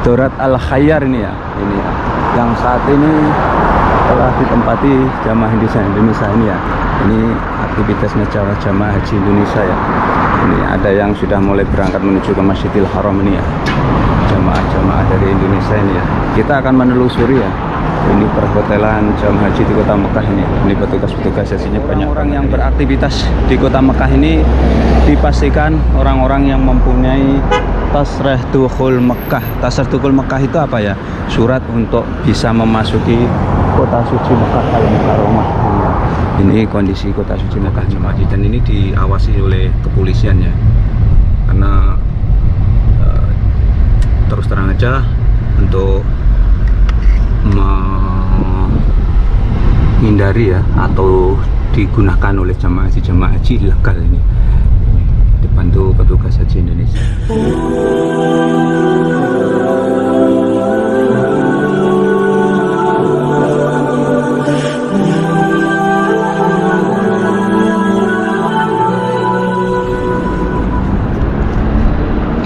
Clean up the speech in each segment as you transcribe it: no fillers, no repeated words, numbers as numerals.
Dorat Al Khayyar ini ya, yang saat ini telah ditempati jamaah Indonesia ini ya. Ini aktivitasnya jamaah haji Indonesia ya. Ini ada yang sudah mulai berangkat menuju ke Masjidil Haram ini ya, jamaah dari Indonesia ini ya. Kita akan menelusuri ya, ini perhotelan jamaah haji di kota Mekah ini. Ini petugas-petugas hajinya banyak. Orang yang beraktivitas di kota Mekah ini dipastikan orang-orang yang mempunyai tasrih dukhul Mekah. Tasrih dukhul Mekah itu apa ya? Surat untuk bisa memasuki kota suci Mekah Al-Mukarramah. Ini kondisi kota suci Mekah jemaah haji, dan ini diawasi oleh kepolisian ya. Karena terus terang aja untuk menghindari ya, atau digunakan oleh jamaah haji ilegal ini, dibantu petugas haji Indonesia.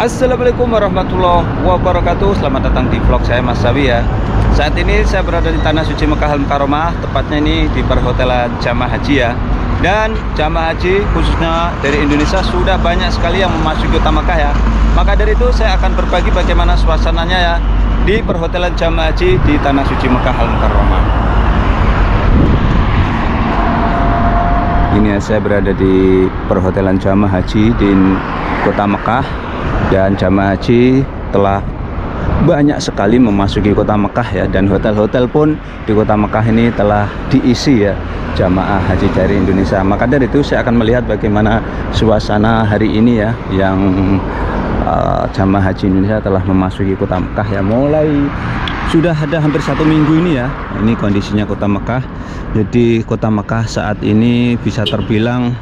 Assalamualaikum warahmatullahi wabarakatuh. Selamat datang di vlog saya, Mas Sawi ya. Saat ini saya berada di Tanah Suci Mekah Al-Mukarramah, tepatnya ini di perhotelan jamaah haji ya. Dan jamaah haji khususnya dari Indonesia sudah banyak sekali yang memasuki kota Mekah ya. Maka dari itu saya akan berbagi bagaimana suasananya ya di perhotelan jamaah haji di Tanah Suci Mekah Al-Mukarramah. Ini ya, saya berada di perhotelan jamaah haji di kota Mekah. Dan jamaah haji telah banyak sekali memasuki kota Mekah ya, dan hotel-hotel pun di kota Mekah ini telah diisi ya jamaah haji dari Indonesia. Maka dari itu saya akan melihat bagaimana suasana hari ini ya, yang jamaah haji Indonesia telah memasuki kota Mekah ya. Mulai sudah ada hampir 1 minggu ini ya. Ini kondisinya kota Mekah. Jadi kota Mekah saat ini bisa terbilang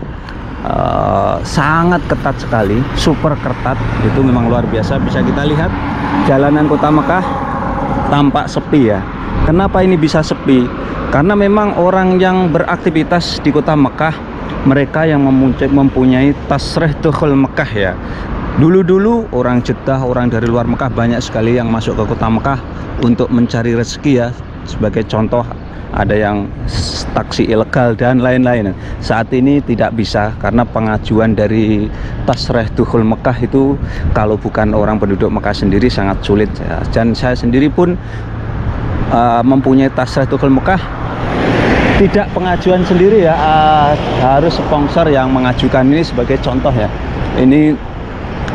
sangat ketat sekali, super ketat. Itu memang luar biasa. Bisa kita lihat jalanan kota Mekah tampak sepi ya. Kenapa ini bisa sepi? Karena memang orang yang beraktivitas di kota Mekah, mereka yang mempunyai tasrih dukhul Mekah ya. Dulu-dulu orang Jeddah, orang dari luar Mekah banyak sekali yang masuk ke kota Mekah untuk mencari rezeki ya. Sebagai contoh, ada yang taksi ilegal dan lain-lain. Saat ini tidak bisa, karena pengajuan dari tasrih dukhul Mekah itu kalau bukan orang penduduk Mekah sendiri sangat sulit ya. Dan saya sendiri pun mempunyai tasrih dukhul Mekah, tidak pengajuan sendiri ya, harus sponsor yang mengajukan. Ini sebagai contoh ya. Ini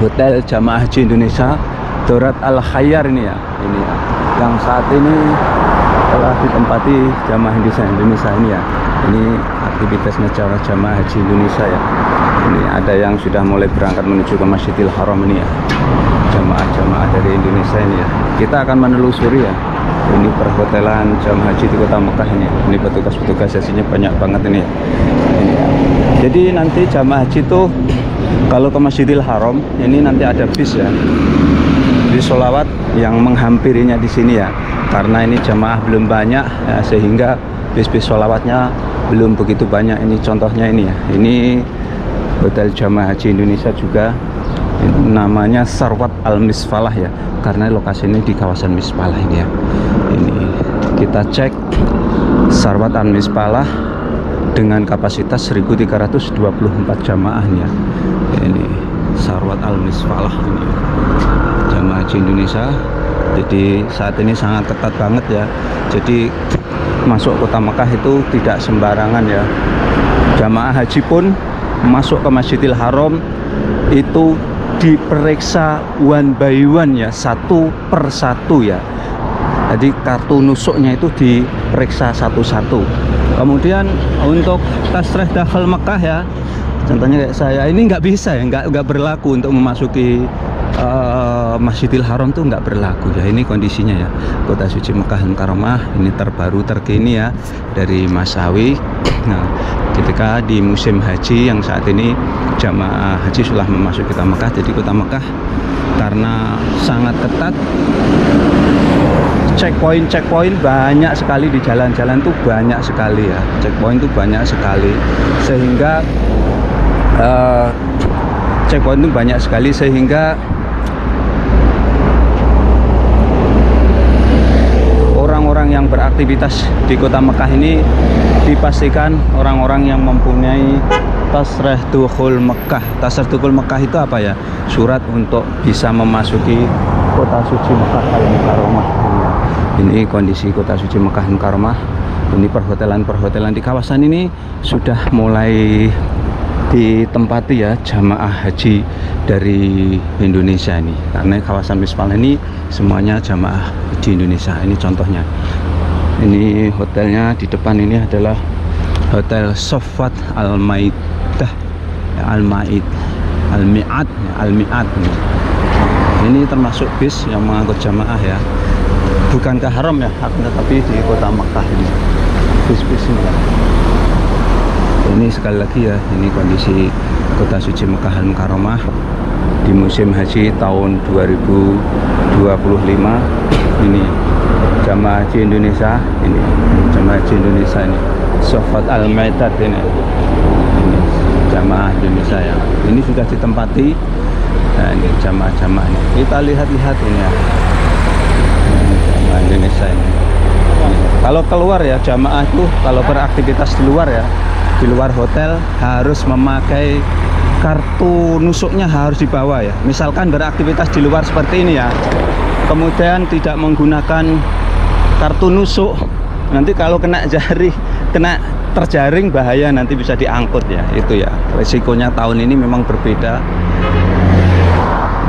hotel jamaah haji Indonesia Dorat Al Khayyar ini ya. Ini ya, yang saat ini telah ditempati jamaah Indonesia ini ya. Ini aktivitasnya jamaah haji Indonesia ya. Ini ada yang sudah mulai berangkat menuju ke Masjidil Haram ini ya, jamaah dari Indonesia ini ya. Kita akan menelusuri ya, ini perhotelan jamaah haji di kota Mekah ini. Ini petugas-petugas hajinya banyak banget ini ya. Ini ya. Jadi nanti jamaah haji itu kalau ke Masjidil Haram ini nanti ada bis ya, bis sholawat yang menghampirinya di sini ya. Karena ini jamaah belum banyak ya, sehingga bis-bis sholawatnya belum begitu banyak. Ini contohnya ini ya. Ini hotel jamaah haji Indonesia juga, ini namanya Sarwat Al Misfalah ya, karena lokasi ini di kawasan Misfalah ini ya. Ini kita cek Sarwat Al Misfalah dengan kapasitas 1324 jamaah ya. Ini Sarwat Al Misfalah ini jamaah haji Indonesia. Jadi saat ini sangat ketat banget ya. Jadi masuk kota Mekah itu tidak sembarangan ya. Jamaah haji pun masuk ke Masjidil Haram itu diperiksa one by one ya, satu per satu ya. Jadi kartu nusuknya itu diperiksa satu-satu. Kemudian untuk tasrih dakhul Mekah ya, contohnya kayak saya ini nggak bisa ya, nggak berlaku untuk memasuki Masjidil Haram tuh nggak berlaku ya. Ini kondisinya ya, kota suci Mekah Al-Mukarramah. Ini terbaru terkini ya dari Mas Sawi. Nah, ketika di musim haji yang saat ini jamaah haji sudah memasuki kota Mekah. Jadi kota Mekah karena sangat ketat, checkpoint banyak sekali di jalan-jalan tuh banyak sekali ya. Checkpoint tuh banyak sekali sehingga checkpoint itu banyak sekali sehingga beraktivitas di kota Mekah ini dipastikan orang-orang yang mempunyai tasrih dukhul Mekah. Tasrih dukhul Mekah itu apa ya? Surat untuk bisa memasuki kota suci Mekah Al-Mukarramah. Ini kondisi kota suci Mekah Al-Mukarramah. Ini perhotelan di kawasan ini sudah mulai ditempati ya jamaah haji dari Indonesia ini, karena kawasan Misfal ini semuanya jamaah haji Indonesia. Ini contohnya, ini hotelnya di depan ini adalah Hotel Sofwat Al-Maidah, Al-Mi'ad. Ini termasuk bis yang mengangkut jamaah ya, bukan ke haram ya, tapi di kota Mekah ini bis-bis ini. Ini sekali lagi ya, ini kondisi kota suci Mekah Al-Mukarramah di musim haji tahun 2025. Ini jamaah haji Indonesia, ini jamaah haji Indonesia ini Sofwat Al-Maidah ini jamaah Indonesia ya. Ini sudah ditempati. Nah, ini jamaah-jamaah ini. Kita lihat-lihat ini ya. Ini jamaah Indonesia ini. Kalau keluar ya jamaah itu kalau beraktivitas di luar ya, di luar hotel harus memakai kartu nusuknya, harus dibawa ya. Misalkan beraktivitas di luar seperti ini ya, kemudian tidak menggunakan kartu nusuk, nanti kalau kena terjaring bahaya, nanti bisa diangkut ya. Itu ya resikonya tahun ini memang berbeda.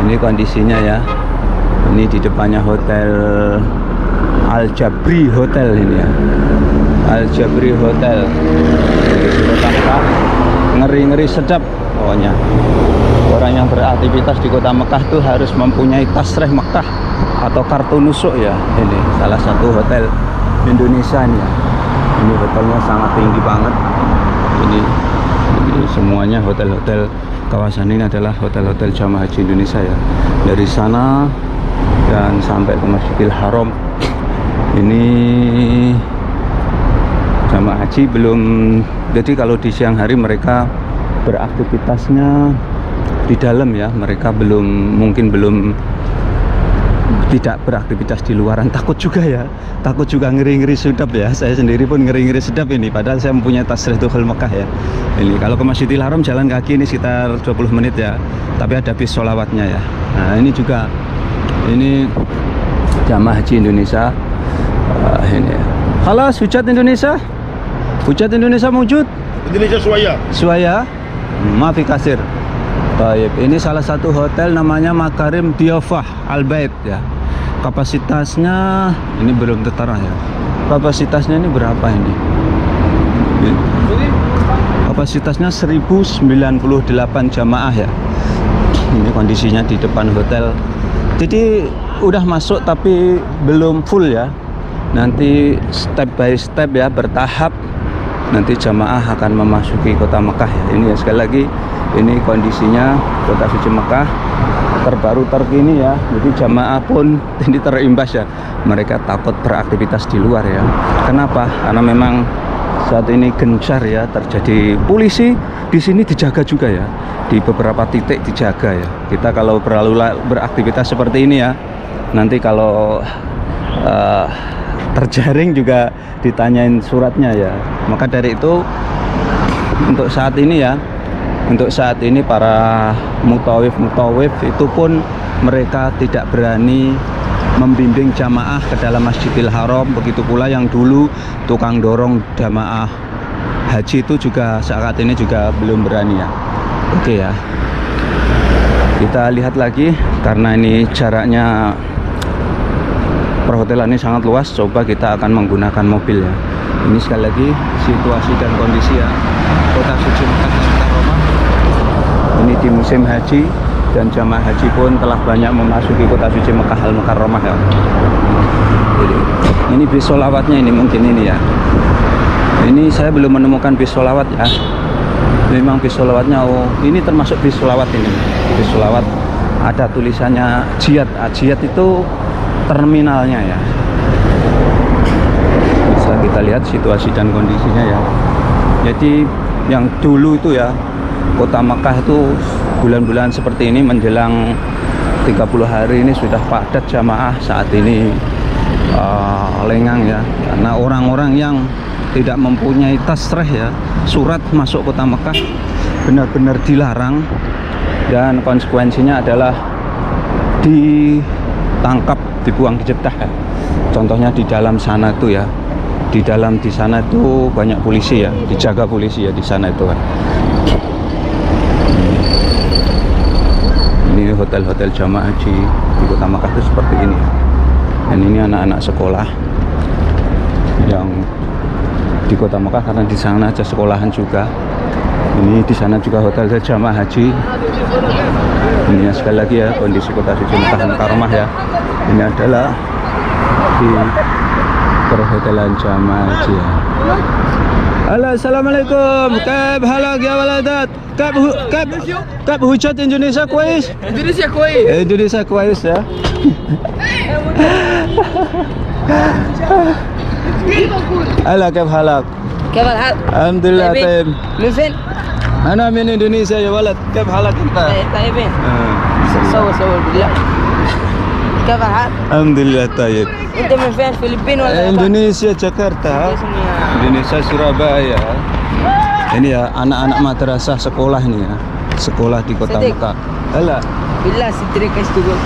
Ini kondisinya ya, ini di depannya Hotel Al-Jabri Hotel ini ya, Al-Jabri Hotel. Ngeri-ngeri sedap pokoknya. Orang yang beraktivitas di kota Mekah tuh harus mempunyai tasrih Mekah atau kartu nusuk ya. Ini salah satu hotel Indonesia ini ya. Ini hotelnya sangat tinggi banget. Ini semuanya hotel-hotel kawasan ini adalah hotel-hotel jamaah haji Indonesia ya. Dari sana dan sampai ke Masjidil Haram. Ini jamaah haji belum, jadi kalau di siang hari mereka beraktivitasnya di dalam ya, mereka mungkin belum tidak beraktivitas di luaran. Takut juga ya, takut juga ngeri-ngeri sedap ya. Saya sendiri pun ngeri-ngeri sedap ini, padahal saya mempunyai tasrih dukhul Mekah ya. Ini kalau ke Masjidil Haram jalan kaki ini sekitar 20 menit ya, tapi ada bis sholawatnya ya. Nah ini juga, ini jamaah haji Indonesia. Ini ya. Halo, hujat Indonesia. Hujat Indonesia wujud. Indonesia Suaya. Maafi kasir. Baik, ini salah satu hotel namanya Makarim Diafah Al-Bait ya. Kapasitasnya ini belum tertera ya. Kapasitasnya ini berapa ini? Kapasitasnya 1098 jamaah ya. Ini kondisinya di depan hotel. Jadi udah masuk tapi belum full ya. Nanti step by step ya, bertahap nanti jamaah akan memasuki kota Mekah ya. Ini ya, sekali lagi ini kondisinya kota suci Mekah terbaru terkini ya. Jadi jamaah pun ini terimbas ya, mereka takut beraktivitas di luar ya. Kenapa? Karena memang saat ini gencar ya, terjadi polisi di sini dijaga juga ya, di beberapa titik dijaga ya. Kita kalau beraktivitas seperti ini ya, nanti kalau terjaring juga ditanyain suratnya ya. Maka dari itu untuk saat ini ya, untuk saat ini para mutawif itu pun mereka tidak berani membimbing jamaah ke dalam Masjidil Haram. Begitu pula yang dulu tukang dorong jamaah haji itu juga saat ini juga belum berani ya. Oke ya, kita lihat lagi karena ini jaraknya perhotelan ini sangat luas. Coba kita akan menggunakan mobil ya. Ini sekali lagi situasi dan kondisi ya kota suci Mekah Al-Mukarramah ini di musim haji, dan jamaah haji pun telah banyak memasuki kota suci Mekah Al-Mukarramah ya. Jadi, ini bis sholawatnya ini mungkin ini ya. Ini saya belum menemukan bis sholawat ya. Memang bis sholawatnya, oh ini termasuk bis sholawat ini. Bis sholawat ada tulisannya jihad. Jihad itu terminalnya ya. Bisa kita lihat situasi dan kondisinya ya. Jadi yang dulu itu ya, kota Mekah itu bulan-bulan seperti ini menjelang 30 hari ini sudah padat jamaah. Saat ini lengang ya, karena orang-orang yang tidak mempunyai tasreh ya, surat masuk kota Mekah benar-benar dilarang, dan konsekuensinya adalah ditangkap, dibuang ke Jeddah ya. Contohnya di dalam sana tuh ya, di sana itu banyak polisi ya, dijaga polisi ya di sana itu kan. Ini hotel-hotel jamaah haji di kota Makkah itu seperti ini. Dan ini anak-anak sekolah yang di kota Makkah, karena di sana aja sekolahan juga. Ini di sana juga hotel jamaah haji. Ini ya, sekali lagi ya, kondisi kota suci Makkah Mukarramah ya. Ini adalah di perhotelan jamaah haji ya. Halo, assalamualaikum. Kaib halak ya waladat. Kaib hujat Indonesia kuis. Indonesia kuis. Indonesia kuis ya. Halo, kaib halak. كيف الحال؟ Alhamdulillah طيب. من فين؟ أنا من إندونيسيا يا ولد. كيف حالك أنت؟ طيبين. صور بالله. كيف الحال؟ الحمد لله طيب. أنت من فين؟ فلبين ولا؟ Indonesia Jakarta. Indonesia Surabaya. Ini ya anak-anak madrasah sekolah nih ya. Sekolah di kota Mekah. Halo. بالله ستريك ايش تقول؟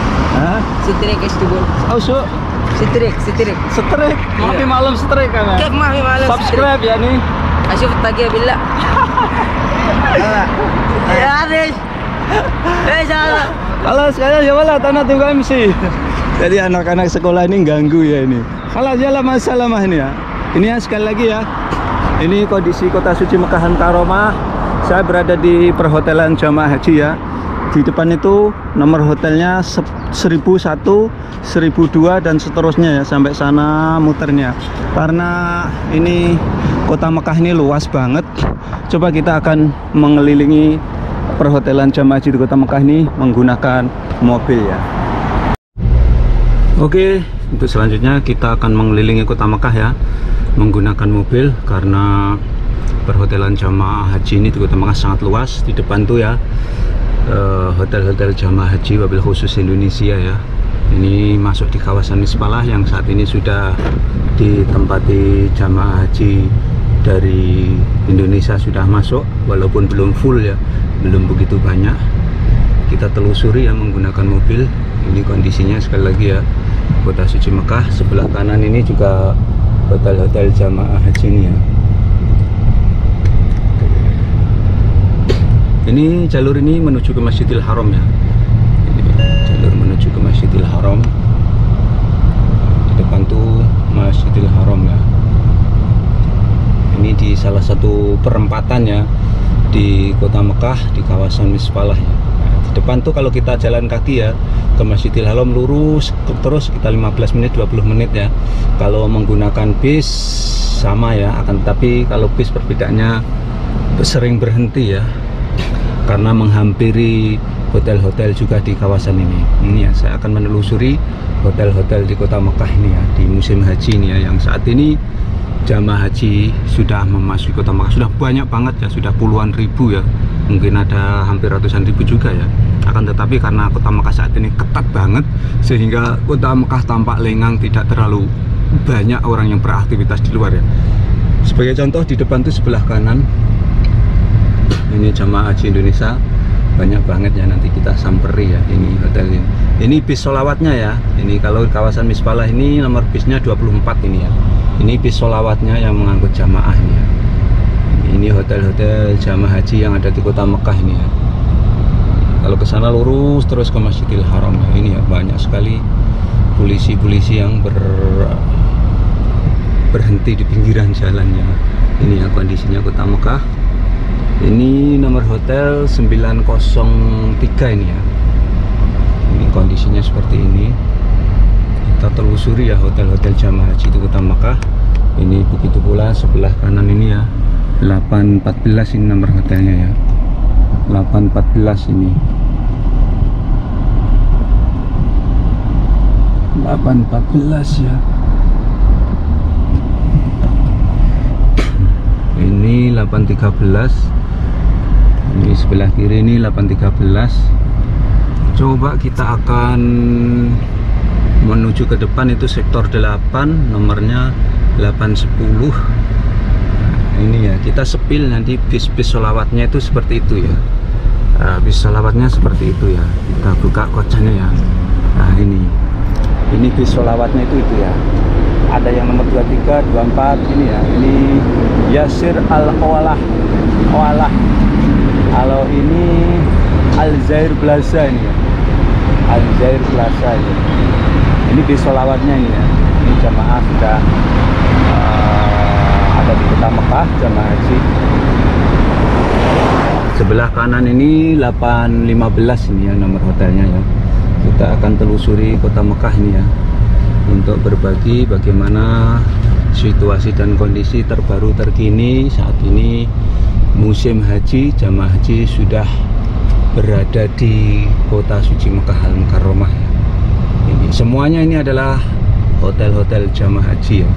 Hah? ستريك ايش تقول؟ Ausuk. ستريك Strik. Maafin malam strik kan. كيف ما في معلم؟ Subscribe ya nih. اشوف الطاقية بالله. يا عريش ايش هذا؟ Halo sekalian ya wala tanah tunggu MC. Jadi anak-anak sekolah ini ganggu ya ini. Kalau jalan masalah ini ya. Ini ya sekali lagi ya. Ini kondisi kota suci Mekah Mukarramah. Saya berada di perhotelan jamaah haji ya. Di depan itu nomor hotelnya 1001, 1002 dan seterusnya ya, sampai sana muternya. Karena ini kota Mekah ini luas banget. Coba kita akan mengelilingi perhotelan jamaah haji di kota Mekah ini menggunakan mobil ya. Oke, untuk selanjutnya kita akan mengelilingi kota Mekah ya menggunakan mobil, karena perhotelan jamaah haji ini di kota Mekah sangat luas. Di depan tuh ya hotel-hotel jamaah haji wabil khusus Indonesia ya. Ini masuk di kawasan Mispalah yang saat ini sudah ditempati jamaah haji dari Indonesia sudah masuk, walaupun belum full ya, belum begitu banyak. Kita telusuri ya menggunakan mobil. Ini kondisinya sekali lagi ya, kota suci Mekah. Sebelah kanan ini juga hotel-hotel jamaah haji ini ya. Ini jalur ini menuju ke Masjidil Haram ya. Ini jalur menuju ke Masjidil Haram. Di depan tuh Masjidil Haram ya. Ini di salah satu perempatan ya di kota Mekah, di kawasan Mispalah ya. Nah, di depan tuh kalau kita jalan kaki ya ke Masjidil Haram lurus terus kita 15 menit 20 menit ya. Kalau menggunakan bis sama ya, akan tetapi kalau bis perbedaannya sering berhenti ya, karena menghampiri hotel-hotel juga di kawasan ini. Ini ya, saya akan menelusuri hotel-hotel di kota Mekah ini ya, di musim haji ini ya, yang saat ini jamaah haji sudah memasuki kota Mekah. Sudah banyak banget ya, sudah puluhan ribu ya, mungkin ada hampir ratusan ribu juga ya. Akan tetapi karena kota Mekah saat ini ketat banget, sehingga kota Mekah tampak lengang, tidak terlalu banyak orang yang beraktivitas di luar ya. Sebagai contoh di depan tuh sebelah kanan ini jamaah haji Indonesia banyak banget ya, nanti kita samperi ya. Ini hotel ini bis solawatnya ya. Ini kalau kawasan Mispalah ini nomor bisnya 24 ini ya. Ini bis solawatnya yang mengangkut jamaah ini ya. Ini hotel-hotel jamaah haji yang ada di kota Mekah ini ya. Kalau ke sana lurus terus ke Masjidil Haram ya. Ini ya, banyak sekali polisi-polisi yang berhenti di pinggiran jalannya. Ini ya kondisinya kota Mekah. Ini nomor hotel 903 ini ya. Ini kondisinya seperti ini. Kita telusuri ya hotel-hotel jamaah haji di kota Mekah. Ini begitu pula sebelah kanan ini ya, 814 ini nomor hotelnya ya. 814 ini. 814 ya. Ini 813. Ini sebelah kiri ini 813. Coba kita akan menuju ke depan itu sektor 8, nomornya 810. Ini ya, kita sepil nanti bis-bis sholawatnya itu seperti itu ya. Bis sholawatnya seperti itu ya. Kita buka kocannya ya. Nah ini bis sholawatnya itu ya. Ada yang nomor 23, 24 ini ya. Ini Yasir Al-Owalah. Kalau ini Al-Zair Plaza ini ya. Al-Zair Plaza ya. Ini bis sholawatnya ini ya. Ini jamaah sudah ada di kota Mekah, jamaah haji. Sebelah kanan ini 815 ini ya nomor hotelnya ya. Kita akan telusuri kota Mekah ini ya, untuk berbagi bagaimana situasi dan kondisi terbaru terkini saat ini musim haji. Jamaah haji sudah berada di kota suci Mekah Al-Mukarramah ya. Ini semuanya ini adalah hotel-hotel jamaah haji ya.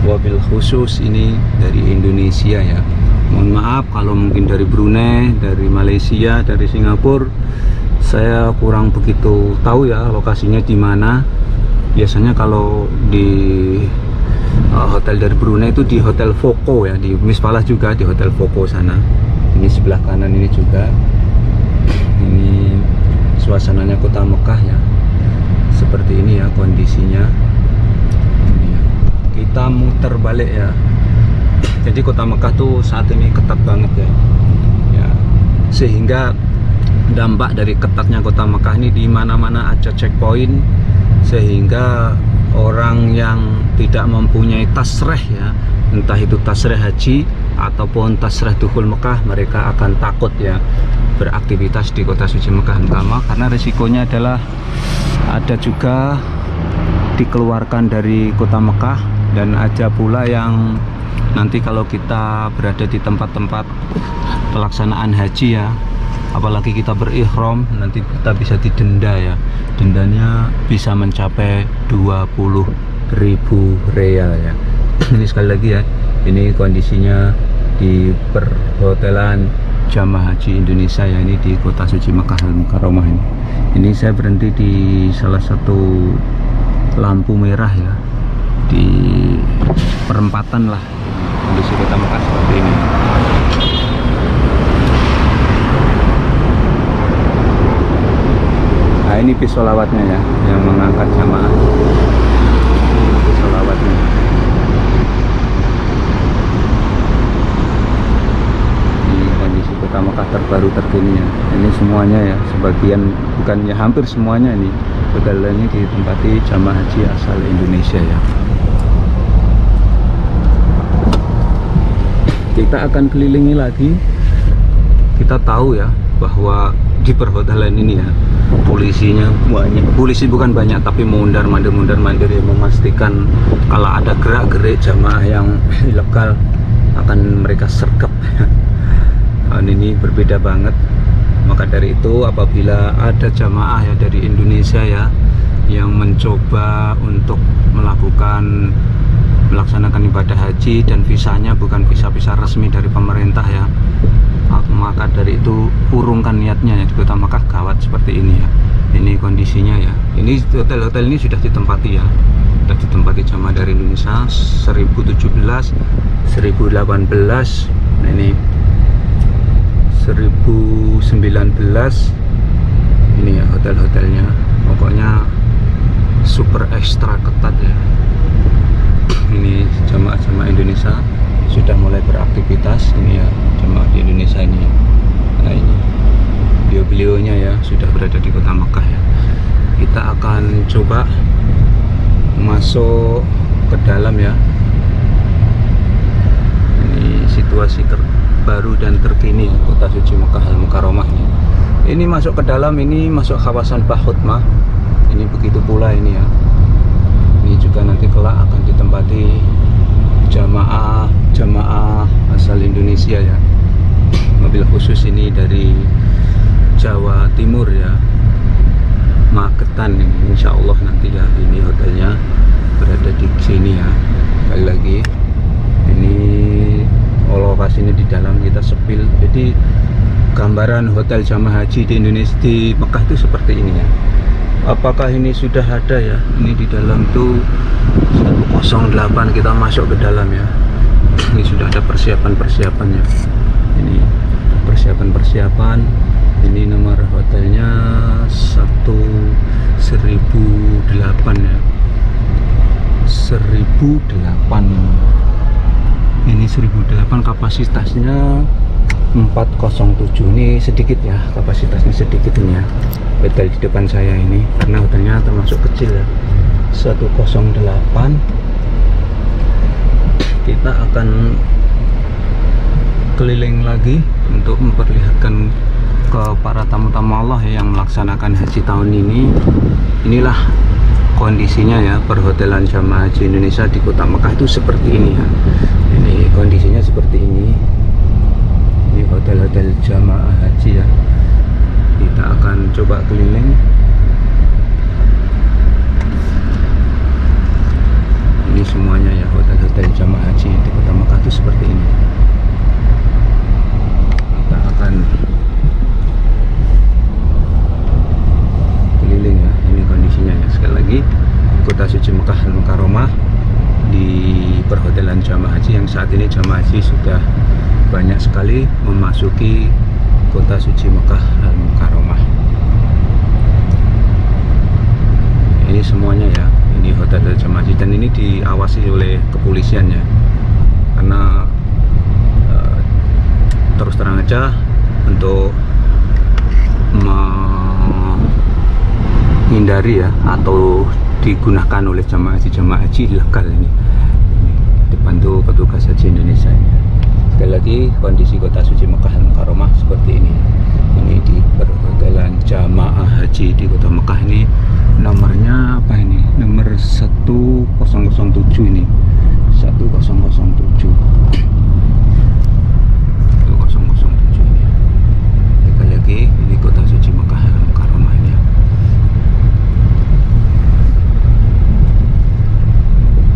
Wabil khusus ini dari Indonesia ya. Mohon maaf kalau mungkin dari Brunei, dari Malaysia, dari Singapura, saya kurang begitu tahu ya lokasinya di mana. Biasanya kalau di hotel dari Brunei itu di Hotel Voco ya, di Mispalah juga di Hotel Voco sana. Ini sebelah kanan ini juga. Ini suasananya kota Mekah ya. Seperti ini ya kondisinya. Ini ya. Kita muter balik ya. Jadi kota Mekah tuh saat ini ketat banget ya. Ya. Sehingga dampak dari ketatnya kota Mekah ini di mana-mana ada checkpoint, sehingga orang yang tidak mempunyai tasreh ya, entah itu tasreh haji ataupun tasreh dukhul Mekah, mereka akan takut ya beraktivitas di kota suci Mekah Al-Mukarramah, karena resikonya adalah ada juga dikeluarkan dari kota Mekah, dan ada pula yang nanti kalau kita berada di tempat-tempat pelaksanaan haji ya, apalagi kita berihram, nanti kita bisa didenda ya. Dendanya bisa mencapai 20.000 real ya. Ini sekali lagi ya, ini kondisinya di perhotelan jamaah haji Indonesia ya, ini di kota suci Mekah Al-Mukarramah ini. Ini saya berhenti di salah satu lampu merah ya, di perempatan lah. Kondisi kota Mekah seperti ini. Nah ini bis sholawatnya ya, yang mengangkat jamaah. Ini bis sholawatnya. Ini kondisi kota Mekah terbaru terkini ya. Ini semuanya ya, sebagian, bukannya hampir semuanya ini hotel ini ditempati jamaah haji asal Indonesia ya. Kita akan kelilingi lagi. Kita tahu ya bahwa di perhotelan ini ya, polisinya banyak. Polisi bukan banyak, tapi mondar-mandir yang memastikan kalau ada gerak-gerik jamaah yang ilegal akan mereka sergap. Ini berbeda banget. Maka dari itu apabila ada jamaah ya dari Indonesia ya yang mencoba untuk melaksanakan ibadah haji dan visanya bukan visa-visa resmi dari pemerintah ya, maka dari itu urungkan niatnya ya. Di kota Mekah gawat seperti ini ya. Ini kondisinya ya. Ini hotel-hotel ini sudah ditempati ya, sudah ditempati jamaah dari Indonesia 1017, 1018. Nah ini 1019. Ini ya hotel-hotelnya, pokoknya super ekstra ketat ya. Ini jamaah-jamaah Indonesia sudah mulai beraktivitas ini ya, jamaah di Indonesia ini ya. Nah ini beliau-beliaunya ya sudah berada di kota Mekah ya. Kita akan coba masuk ke dalam ya. Ini situasi terbaru dan terkini ya, kota suci Mekah Al-Mukarramah ini. Ini masuk ke dalam, ini masuk kawasan Bahutmah. Ini begitu pula ini ya. Ini juga nanti kelak akan ditempati jamaah asal Indonesia ya. Mobil khusus ini dari Jawa Timur ya, Magetan ini. Insya Allah nanti ya, ini hotelnya berada di sini ya. Sekali lagi ini lokasinya di dalam, kita sepil. Jadi gambaran hotel jamaah haji di Indonesia, di Mekah itu seperti ini ya. apakah ini sudah ada ya. Ini di dalam tuh 108, kita masuk ke dalam ya. Ini sudah ada persiapan-persiapannya. Ini persiapan-persiapan. Ini nomor hotelnya 1008 ya. 1008. Ini 1008, kapasitasnya 407. Ini sedikit ya, kapasitasnya sedikit ini ya. Hotel di depan saya ini, karena hotelnya termasuk kecil ya. 108. Kita akan keliling lagi untuk memperlihatkan ke para tamu-tamu Allah yang melaksanakan haji tahun ini. Inilah kondisinya ya, perhotelan jamaah haji Indonesia di Kota Mekah itu seperti ini ya. Ini kondisinya seperti ini. Ini hotel-hotel jamaah haji ya. Kita akan coba keliling. Ini semuanya ya, hotel-hotel jamaah haji di Kota Mekah itu seperti ini. Kita akan keliling ya. Ini kondisinya ya. Sekali lagi, Kota Suci Mekah Al-Mukarramah di perhotelan jamaah haji, yang saat ini jamaah haji sudah banyak sekali memasuki Kota Suci Mekah Al-Mukarramah. Ini semuanya ya, ini hotel jamaah haji, dan ini diawasi oleh kepolisian ya. Karena terus terang aja, untuk menghindari ya, atau digunakan oleh jamaah haji ilegal ini. Depan tuh petugas haji Indonesia ini. Sekali lagi, kondisi Kota Suci Mekah Al-Mukarramah seperti ini. Ini di perhotelan jamaah haji di Kota Mekah ini. Nomornya apa ini? Nomor 1007 ini. 1007. 1007 ini. Sekali lagi, ini Kota Suci Mekah Al-Mukarramah ini.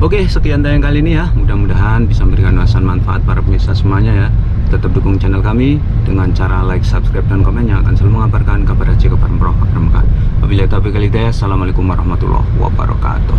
Oke, sekian tayang kali ini ya. Mudah-mudahan bisa memberikan wawasan manfaat para pemirsa semuanya ya. Tetap dukung channel kami dengan cara like, subscribe, dan komen yang akan selalu mengabarkan kabar haji, kabar umroh, kabar Mekah. Wabillahi taufiq wal hidayah. Assalamualaikum warahmatullahi wabarakatuh.